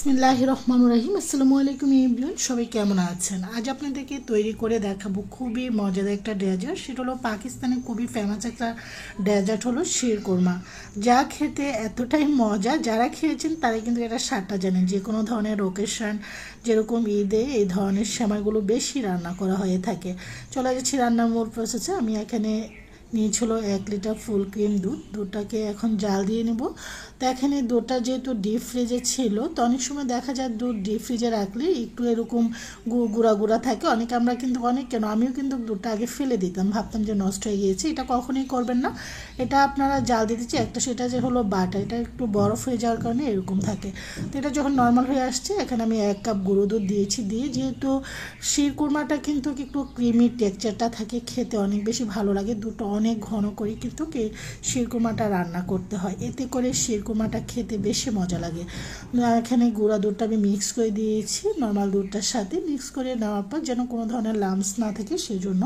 বিসমিল্লাহির রহমানির রহিম। আসসালামু আলাইকুম এভরিওয়ান, সবাই কেমন আছেন? আজ আপনাদেরকে তৈরি করে দেখাবো খুবই মজাদার একটা ডেজার্ট। সেটা হলো পাকিস্তানের খুবই ফেমাস একটা ডেজার্ট হলো শিরকুরমা, যা খেতে এতটাই মজা, যারা খেয়েছেন তারা কিন্তু এটা স্বাদটা জানেন। যে কোনো ধরনের ওকেশন, যেরকম ঈদে এই ধরনের সময়গুলো বেশি রান্না করা হয়ে থাকে। চলে যাচ্ছি রান্নার মূল প্রসেসে। আমি এখানে নিয়েছিল 1 লিটার ফুল ক্রিম দুধ। দুধটাকে এখন জাল দিয়ে নেব। তো এখানে দুধটা যেহেতু ডিপ ফ্রিজে ছিল, তো অনেক সময় দেখা যায় দুধ ডিপ ফ্রিজে রাখলে একটু এরকম গুঁড়া গুঁড়া থাকে। আমরা কিন্তু আমিও কিন্তু দুধটা আগে ফেলে দিতাম, ভাবতাম যে নষ্ট হয়ে গিয়েছে। এটা কখনোই করবেন না। এটা আপনারা জাল দিতেছি একটা, সেটা যে হলো বাটা, এটা একটু বরফ হয়ে যাওয়ার কারণে এরকম থাকে। তো এটা যখন নর্মাল হয়ে আসছে, এখানে আমি 1 কাপ গুঁড়ো দুধ দিয়েছি। দিয়ে যেহেতু শিরকুরমাটা কিন্তু একটু ক্রিমি টেক্সচারটা থাকে, খেতে অনেক বেশি ভালো লাগে। দুধটা অনেক ঘন করে কিন্তু শিরকুরমাটা রান্না করতে হয়, এতে করে শিরকুরমাটা খেতে বেশি মজা লাগে। এখানে গুঁড়া দুধটা আমি মিক্স করে দিয়েছি নর্মাল দুধটার সাথে। মিক্স করে নেওয়ার পর যেন কোনো ধরনের লাম্পস না থাকে, সেজন্য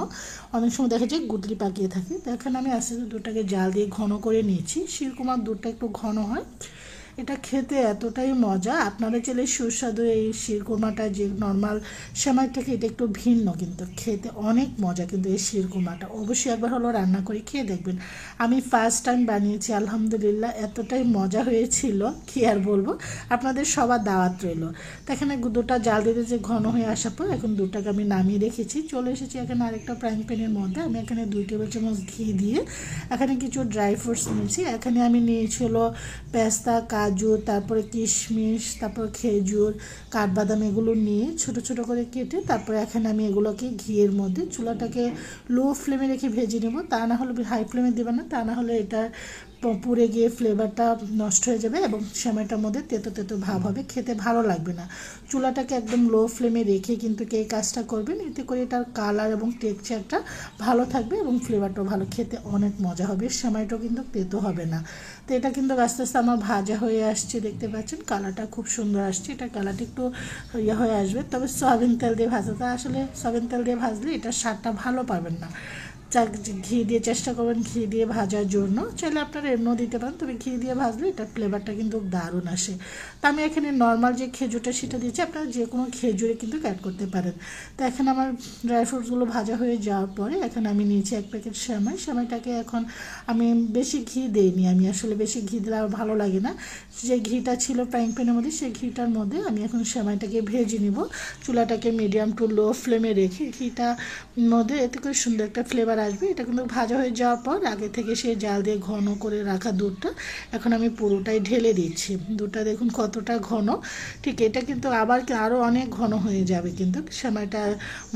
অনেক সময় দেখা যায় গুটলি পাকিয়ে থাকে। তো এখানে আমি আস্তে আস্তে দুধটাকে জাল দিয়ে ঘন করে নিয়েছি। শিরকুরমার দুধটা একটু ঘন হয়, এটা খেতে এতটাই মজা। আপনারা চাইলে সুস্বাদু এই শিরকুরমাটা, যে নর্মাল সেমাই থেকে এটা একটু ভিন্ন, কিন্তু খেতে অনেক মজা। কিন্তু এই শিরকুরমাটা অবশ্যই একবার হলো রান্না করে খেয়ে দেখবেন। আমি ফার্স্ট টাইম বানিয়েছি, আলহামদুলিল্লাহ এতটাই মজা হয়েছিল কি আর বলবো। আপনাদের সবার দাওয়াত রইল। তো এখানে দুধটা জাল দিতে যে ঘন হয়ে আসার পর এখন দুধটাকে আমি নামিয়ে রেখেছি। চলে এসেছি এখানে আরেকটা ফ্রাইং প্যানের মধ্যে। আমি এখানে 2 টেবিল চামচ ঘি দিয়ে এখানে কিছু ড্রাই ফ্রুটস নিয়েছি। এখানে আমি নিয়েছিল পেস্তা, কাজু, তারপরে কিশমিশ, তারপর খেজুর, কাঠবাদাম, এগুলো নিয়ে ছোট ছোট করে কেটে তারপরে এখানে আমি এগুলোকে ঘিয়ের মধ্যে চুলাটাকে লো ফ্লেমে রেখে ভেজে নেব। তা না হলে হাই ফ্লেমে দেবেন না, তা না হলে এটা পুড়ে গিয়ে ফ্লেভারটা নষ্ট হয়ে যাবে এবং সেমাইটার মধ্যে তেতো তেতো ভাব হবে, খেতে ভালো লাগবে না। চুলাটাকে একদম লো ফ্লেমে রেখে কিন্তু এই কাজটা করবেন, এতে করে এটার কালার এবং টেক্সচারটা ভালো থাকবে এবং ফ্লেভারটাও ভালো, খেতে অনেক মজা হবে। সেমাইটাও কিন্তু তেতো হবে না। তো এটা কিন্তু আস্তে আস্তে আমার ভাজা হয়ে আসছে, দেখতে পাচ্ছেন কালারটা খুব সুন্দর আসছে। এটা কালারটা একটু হয়ে আসবে, তবে সয়াবিন তেল দিয়ে ভাজতে, আসলে সয়াবিন তেল দিয়ে ভাজলে এটার স্বাদটা ভালো পাবেন না। ঘি দিয়ে চেষ্টা করবেন ঘি দিয়ে ভাজার জন্য। চাইলে আপনারা এমনও দিতে পারেন, তবে ঘি দিয়ে ভাজলে এটার ফ্লেভারটা কিন্তু দারুণ আসে। তো আমি এখানে নর্মাল যে খেজুরটা সেটা দিয়েছি, আপনারা যে কোনো খেজুরে কিন্তু অ্যাড করতে পারেন। তো এখানে আমার ড্রাই ফ্রুটসগুলো ভাজা হয়ে যাওয়ার পরে এখানে আমি নিয়েছি 1 প্যাকেট সেমাইটাকে এখন আমি বেশি ঘি দিইনি, আমি আসলে বেশি ঘি দিলে আর ভালো লাগে না। যে ঘিটা ছিল ফ্রাইং প্যানের মধ্যে, সেই ঘিটার মধ্যে আমি এখন সেমাইটাকে ভেজে নিব। চুলাটাকে মিডিয়াম টু লো ফ্লেমে রেখে ঘিটার মধ্যে, এতে করে সুন্দর একটা ফ্লেভার আসবে। এটা কিন্তু ভাজা হয়ে যাওয়ার পর আগে থেকে সেই জাল দিয়ে ঘন করে রাখা দুধটা এখন আমি পুরোটাই ঢেলে দিচ্ছি। দুধটা দেখুন কতটা ঘন, ঠিক এটা কিন্তু আবার আরও অনেক ঘন হয়ে যাবে। কিন্তু সেমাইটা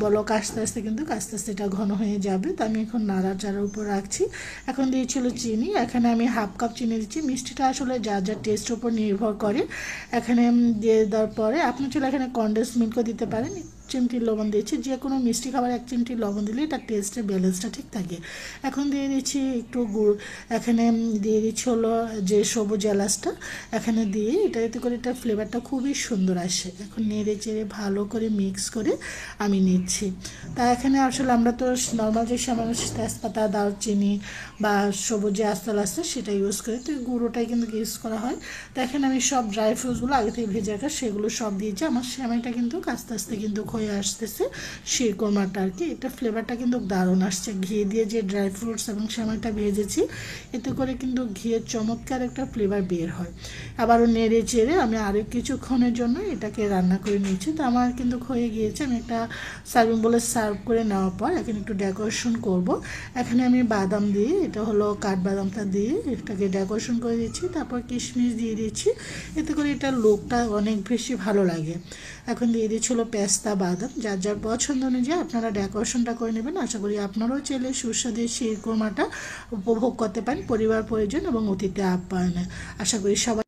বলক আস্তে আস্তে এটা ঘন হয়ে যাবে। তো আমি এখন নাড়াচাড়ার উপর রাখছি। এখন দিয়েছিল চিনি, এখানে আমি 1/2 কাপ চিনি দিচ্ছি। মিষ্টিটা আসলে যার যার টেস্টের উপর নির্ভর করে। এখানে দিয়ে দেওয়ার পরে আপনি চলে এখানে কনডেন্স মিল্কও দিতে পারেন। 1 চিমটি লবণ দিয়েছি, যে কোনো মিষ্টি খাবার 1 চিমটি লবণ দিলে এটা টেস্টের ব্যালেন্সটা ঠিক থাকে। এখন দিয়ে দিচ্ছি একটু গুড়, এখানে দিয়ে দিচ্ছি হলো যে সবুজ এলাচটা, এখানে দিয়ে এতে করে এটা ফ্লেভারটা খুবই সুন্দর আসে। এখন নেড়ে চেড়ে ভালো করে মিক্স করে আমি নিচ্ছি। তা এখানে আসলে আমরা তো নর্মাল যে সামান্য তেজপাতা, দারচিনি বা সবুজ যে আস্তা সেটা ইউজ করি, তো গুঁড়োটাই কিন্তু ইউজ করা হয়। তো এখানে আমি সব ড্রাই ফ্রুটসগুলো আগে থেকে ভেজে রাখা সেগুলো সব দিয়েছি। আমার সেমাইটা কিন্তু আস্তে আস্তে কিন্তু হয়ে আসতেছে শিরকুরমাটা আর কি। এটা ফ্লেভারটা কিন্তু দারুণ আসছে, ঘি দিয়ে যে ড্রাই ফ্রুটস এবং সেমাইটা ভেজেছি, এতে করে কিন্তু ঘিয়ের চমৎকার একটা ফ্লেভার বের হয়। আবারও নেড়ে চেড়ে আমি আরও কিছুক্ষণের জন্য এটাকে রান্না করে নিয়েছি। তো আমার কিন্তু হয়ে গিয়েছে। আমি একটা সার্ভিং বলে সার্ভ করে নেওয়ার পর এখন একটু ডেকোরেশন করব। এখানে আমি বাদাম দিয়ে, এটা হলো কাঠবাদামটা দিয়ে এটাকে ডেকোরেশন করে দিচ্ছি। তারপর কিশমিশ দিয়ে দিচ্ছি, এতে করে এটার লুকটা অনেক বেশি ভালো লাগে। এখন দিয়ে দিচ্ছিল পেস্তা, বাদাম, যার যার পছন্দ অনুযায়ী আপনারা ডেকোরেশনটা করে নেবেন। আশা করি আপনারাও চাইলে সুস্বাদু শিরকুরমাটা উপভোগ করতে পারেন পরিবার পরিজন এবং অতিথি আপ্যায়নে। আশা করি সবাই